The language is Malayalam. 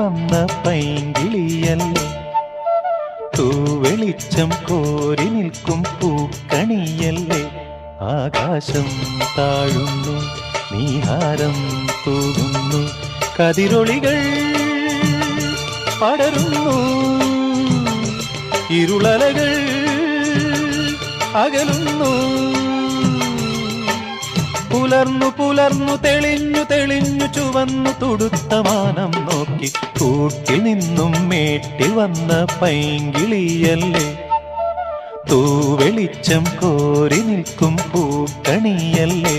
വന്ന പൈങ്കിളിയല്ലേ, തൂവെളിച്ചം കോരി നിൽക്കും പൂക്കണിയല്ലേ. ആകാശം താഴുന്നു, നീഹാരം തൂകുന്നു, കതിരൊളികൾ പടരുന്നു, ഇരുളലകൾ അകലുന്നു. പുലർന്നു പുലർന്നു തെളിഞ്ഞു തെളിഞ്ഞു ചുവന്നു തുടുത്ത മാനം നോക്കി കൂട്ടിൽ നിന്നും മേട്ടിൽ വന്ന പൈങ്കിളിയല്ലേ, തൂവെളിച്ചം കോരി നിൽക്കും പൂക്കണിയല്ലേ.